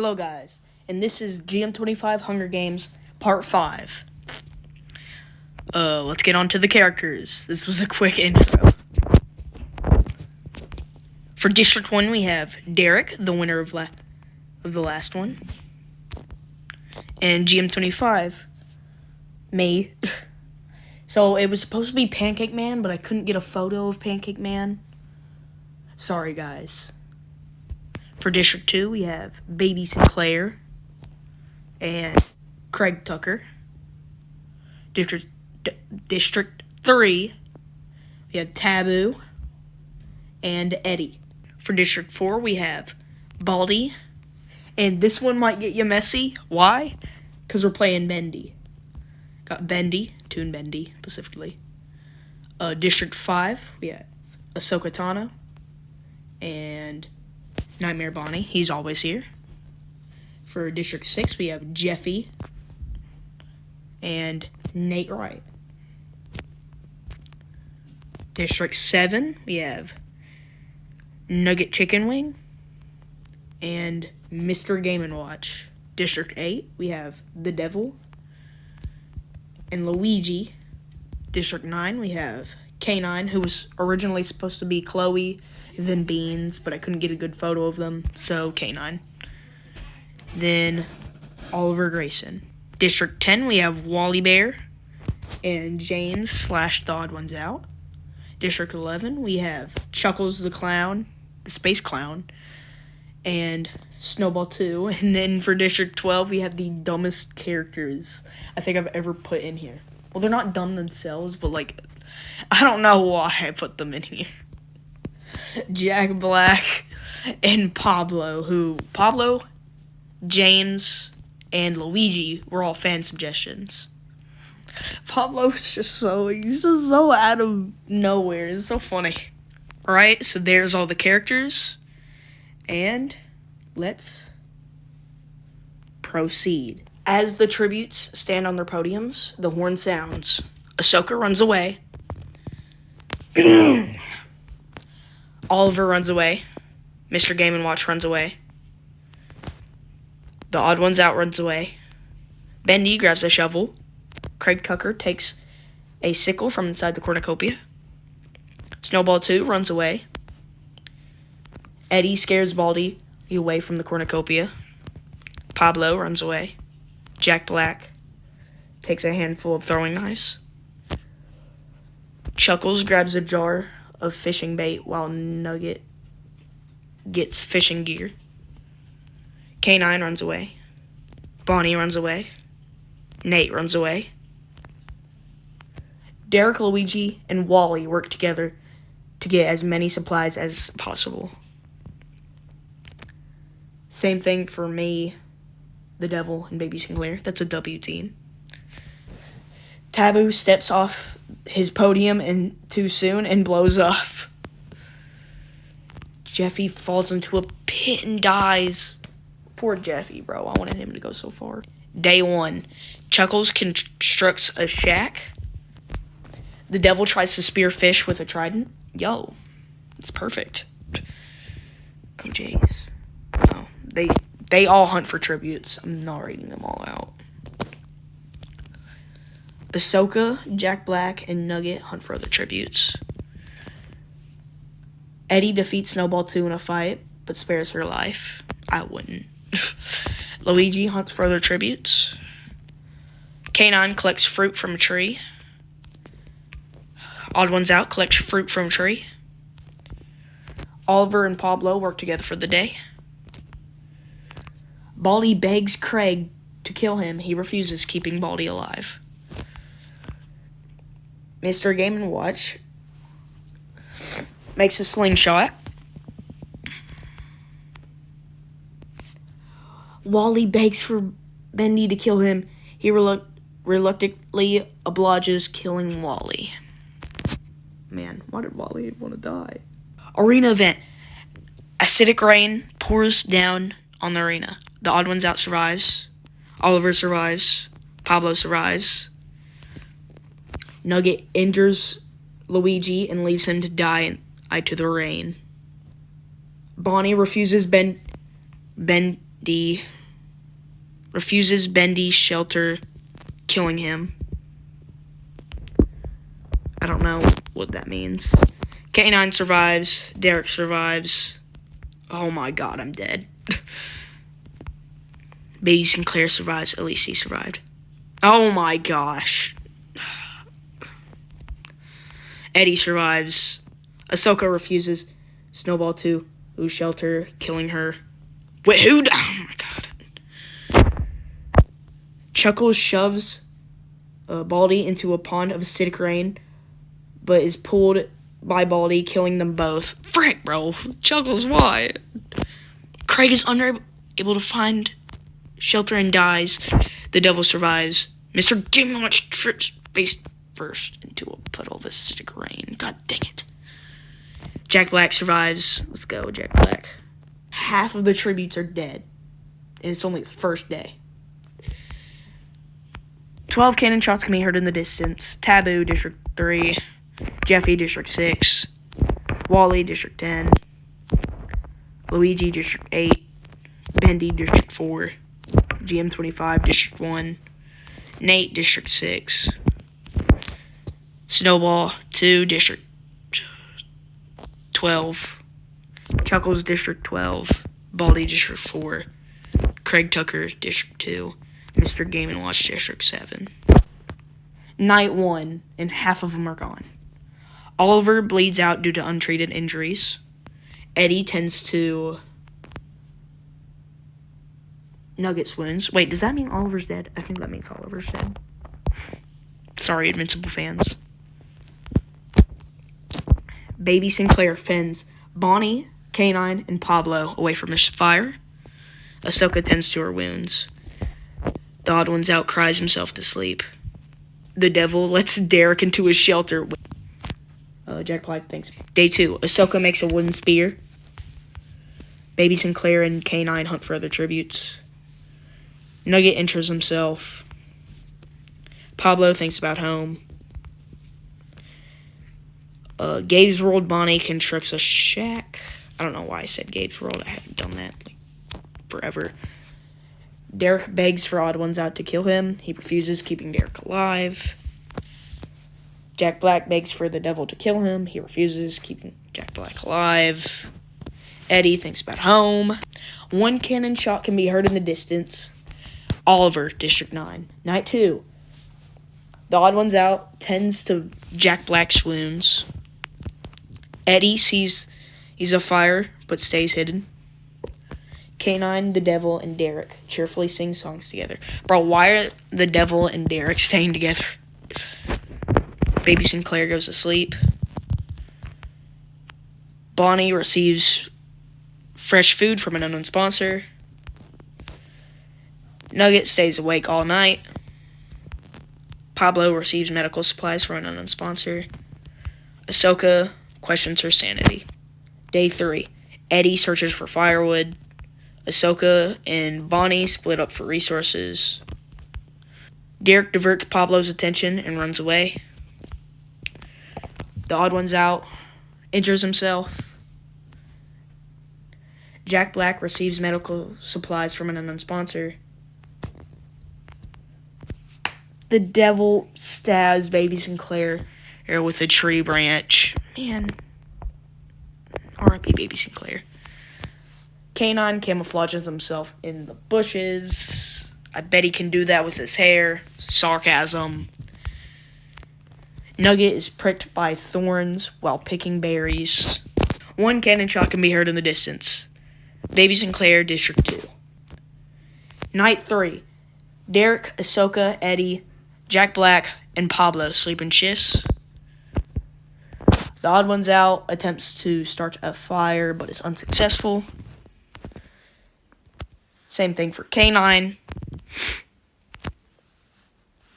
Hello guys, and this is GM25 Hunger Games Part 5. Let's get on to the characters. This was a quick intro. For District 1, we have Derek, the winner of the last one. And GM25, me. So it was supposed to be Pancake Man, but I couldn't get a photo of Pancake Man. Sorry guys. For District 2, we have Baby Sinclair and Craig Tucker. District 3, we have Taboo and Eddie. For District 4, we have Baldy. And this one might get you messy. Why? Because we're playing Bendy. Got Bendy, Toon Bendy, specifically. District 5, we have Ahsoka Tano and Nightmare Bonnie. He's always here. For District 6, we have Jeffy and Nate Wright. District 7, we have Nugget Chicken Wing and Mr. Game & Watch. District 8, we have The Devil and Luigi. District 9, we have K9, who was originally supposed to be Chloe, then Beans, but I couldn't get a good photo of them, so K9. Then Oliver Grayson. District 10, we have Wally Bear and James / the Odd Ones Out. District 11, we have Chuckles the Clown, the Space Clown, and Snowball 2. And then for District 12, we have the dumbest characters I think I've ever put in here. Well, they're not dumb themselves, but, I don't know why I put them in here. Jack Black and Pablo, James, and Luigi were all fan suggestions. Pablo's just so out of nowhere. It's so funny. Alright, so there's all the characters. And let's proceed. As the tributes stand on their podiums, the horn sounds. Ahsoka runs away. Oliver runs away. Mr. Game & Watch runs away. The Odd Ones Out runs away. Bendy grabs a shovel. Craig Tucker takes a sickle from inside the cornucopia. Snowball 2 runs away. Eddie scares Baldy away from the cornucopia. Pablo runs away. Jack Black takes a handful of throwing knives. Chuckles grabs a jar of fishing bait while Nugget gets fishing gear. K9 runs away. Bonnie runs away. Nate runs away. Derek, Luigi, and Wally work together to get as many supplies as possible. Same thing for me, the Devil, and Baby Sinclair. That's a W team. Taboo steps off his podium too soon and blows up. Jeffy falls into a pit and dies. Poor Jeffy, bro. I wanted him to go so far. Day 1. Chuckles constructs a shack. The Devil tries to spear fish with a trident. Yo, it's perfect. Oh, jeez. Oh, they all hunt for tributes. I'm not reading them all out. Ahsoka, Jack Black, and Nugget hunt for other tributes. Eddie defeats Snowball 2 in a fight, but spares her life. I wouldn't. Luigi hunts for other tributes. K9 collects fruit from a tree. Odd Ones Out collects fruit from a tree. Oliver and Pablo work together for the day. Baldy begs Craig to kill him. He refuses, keeping Baldy alive. Mr. Game & Watch makes a slingshot. Wally begs for Bendy to kill him. He reluctantly obliges, killing Wally. Man, why did Wally want to die? Arena event. Acidic rain pours down on the arena. The Odd Ones Out survives. Oliver survives. Pablo survives. Nugget injures Luigi and leaves him to die to the rain. Bonnie refuses D refuses Bendy's shelter, killing him. I don't know what that means. K9 survives. Derek survives. Oh my god, I'm dead. Baby Sinclair survives. At least he survived. Oh my gosh. Eddie survives. Ahsoka refuses Snowball to lose shelter, killing her. Wait, who? Oh my god. Chuckles shoves Baldy into a pond of acidic rain, but is pulled by Baldy, killing them both. Frick, bro. Chuckles, why? Craig is unable to find shelter and dies. The devil survives. Mr. Game25 trips face first into a puddle of acidic rain. God dang it. Jack Black survives. Let's go, Jack Black. Half of the tributes are dead, and it's only the first day. 12 cannon shots can be heard in the distance. Taboo, District 3. Jeffy, District 6. Wally, District 10. Luigi, District 8. Bendy, District 4. GM25, District 1. Nate, District 6. Snowball, 2, District 12. Chuckles, District 12. Baldy, District 4. Craig Tucker, District 2. Mr. Game & Watch, District 7. Night 1, and half of them are gone. Oliver bleeds out due to untreated injuries. Eddie tends to Nugget's wounds. Wait, does that mean Oliver's dead? I think that means Oliver's dead. Sorry, Invincible fans. Baby Sinclair fends Bonnie, K9, and Pablo away from his fire. Ahsoka tends to her wounds. The Odd Ones Out cries himself to sleep. The devil lets Derek into his shelter. Jack Black thinks. Day 2. Ahsoka makes a wooden spear. Baby Sinclair and K9 hunt for other tributes. Nugget enters himself. Pablo thinks about home. Gabe's World Bonnie constructs a shack. I don't know why I said Gabe's World. I haven't done that forever. Derek begs for Odd Ones Out to kill him. He refuses, keeping Derek alive. Jack Black begs for the devil to kill him. He refuses, keeping Jack Black alive. Eddie thinks about home. One cannon shot can be heard in the distance. Oliver, District 9. Night 2. The Odd Ones Out tends to Jack Black's wounds. Eddie sees he's afire, but stays hidden. K9, the devil, and Derek cheerfully sing songs together. Bro, why are the devil and Derek staying together? Baby Sinclair goes to sleep. Bonnie receives fresh food from an unknown sponsor. Nugget stays awake all night. Pablo receives medical supplies from an unknown sponsor. Ahsoka questions her sanity. Day 3. Eddie searches for firewood. Ahsoka and Bonnie split up for resources. Derek diverts Pablo's attention and runs away. The Odd Ones Out injures himself. Jack Black receives medical supplies from an unknown sponsor. The devil stabs Baby Sinclair with a tree branch. Man. R.I.P. Baby Sinclair. K9 camouflages himself in the bushes. I bet he can do that with his hair. Sarcasm. Nugget is pricked by thorns while picking berries. One cannon shot can be heard in the distance. Baby Sinclair, District 2. Night 3. Derek, Ahsoka, Eddie, Jack Black, and Pablo sleep in shifts. The Odd Ones Out attempts to start a fire, but is unsuccessful. Same thing for K9.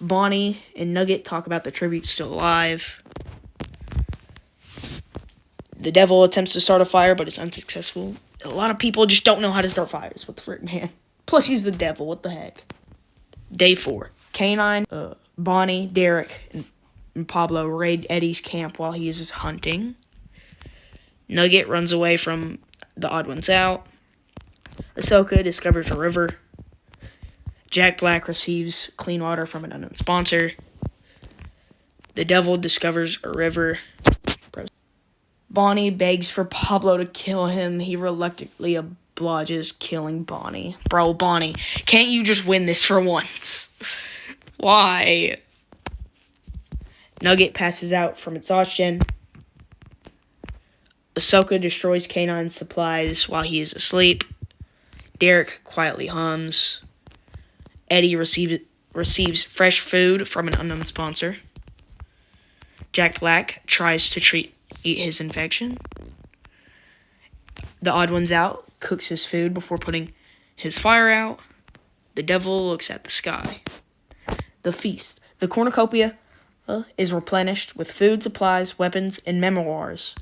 Bonnie and Nugget talk about the tribute still alive. The devil attempts to start a fire, but is unsuccessful. A lot of people just don't know how to start fires. What the frick, man? Plus, he's the devil. What the heck? Day 4. K9, Bonnie, Derek, and Pablo raid Eddie's camp while he is hunting. Nugget runs away from the Odd Ones Out. Ahsoka discovers a river. Jack Black receives clean water from an unknown sponsor. The devil discovers a river. Bonnie begs for Pablo to kill him. He reluctantly obliges, killing Bonnie. Bro, Bonnie, can't you just win this for once? Why? Nugget passes out from exhaustion. Ahsoka destroys K9's supplies while he is asleep. Derek quietly hums. Eddie receives fresh food from an unknown sponsor. Jack Black tries to eat his infection. The Odd Ones Out cooks his food before putting his fire out. The devil looks at the sky. The feast. The cornucopia is replenished with food, supplies, weapons, and memoirs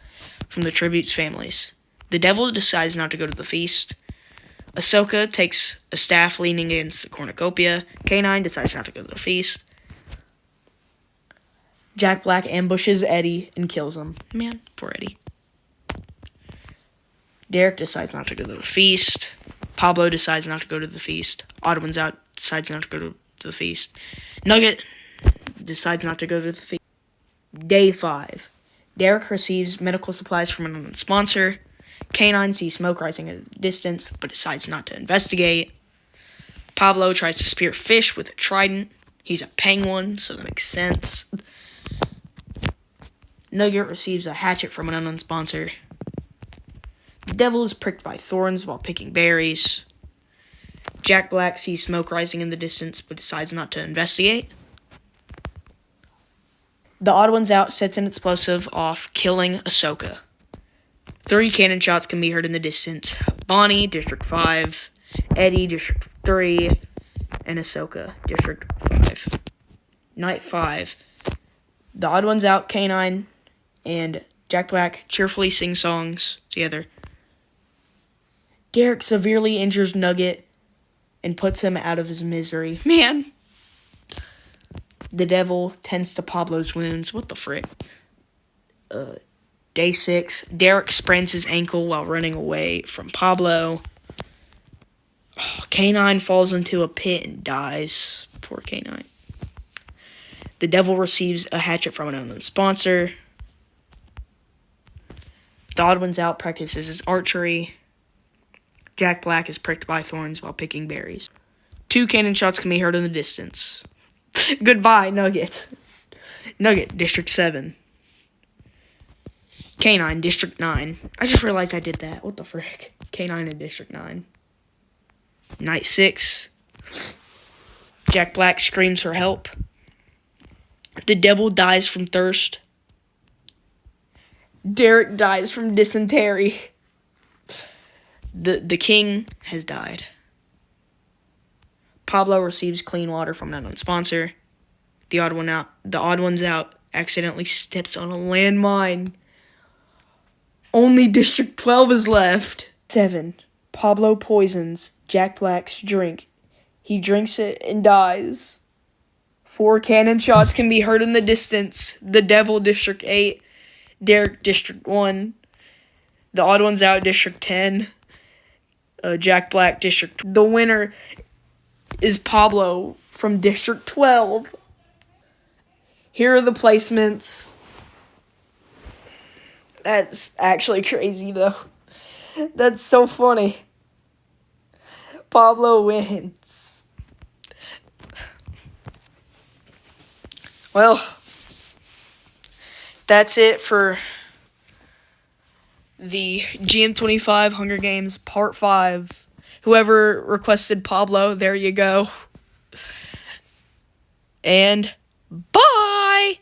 from the tribute's families. The devil decides not to go to the feast. Ahsoka takes a staff leaning against the cornucopia. K9 decides not to go to the feast. Jack Black ambushes Eddie and kills him. Man, poor Eddie. Derek decides not to go to the feast. Pablo decides not to go to the feast. Odd Ones Out decides not to go to the feast. Nugget decides not to go to the feast. Day 5. Derek receives medical supplies from an unknown sponsor. K9 sees smoke rising at a distance, but decides not to investigate. Pablo tries to spear fish with a trident. He's a penguin, so that makes sense. Nugget receives a hatchet from an unknown sponsor. The devil is pricked by thorns while picking berries. Jack Black sees smoke rising in the distance, but decides not to investigate. The Odd Ones Out sets an explosive off, killing Ahsoka. 3 cannon shots can be heard in the distance. Bonnie, District 5. Eddie, District 3. And Ahsoka, District 5. Night 5. The Odd Ones Out, K9, and Jack Black cheerfully sing songs together. Derek severely injures Nugget and puts him out of his misery. Man. The devil tends to Pablo's wounds. What the frick? Day 6. Derek sprains his ankle while running away from Pablo. K9 falls into a pit and dies. Poor K9. The devil receives a hatchet from an unknown sponsor. The Odd Ones Out practices his archery. Jack Black is pricked by thorns while picking berries. 2 cannon shots can be heard in the distance. Goodbye, Nugget. Nugget, District 7. K9, District 9. I just realized I did that. What the frick? K9 in District 9. Night 6. Jack Black screams for help. The devil dies from thirst. Derek dies from dysentery. The king has died. Pablo receives clean water from an unknown sponsor. The Odd Ones Out accidentally steps on a landmine. Only District 12 is left. 7. Pablo poisons Jack Black's drink. He drinks it and dies. 4 cannon shots can be heard in the distance. The devil, District 8. Derek, District 1. The Odd Ones Out, District 10. Jack Black, District. The winner is Pablo from District 12. Here are the placements. That's actually crazy, though. That's so funny. Pablo wins. Well, that's it for the GM25 Hunger Games Part 5. Whoever requested Pablo, there you go. And bye!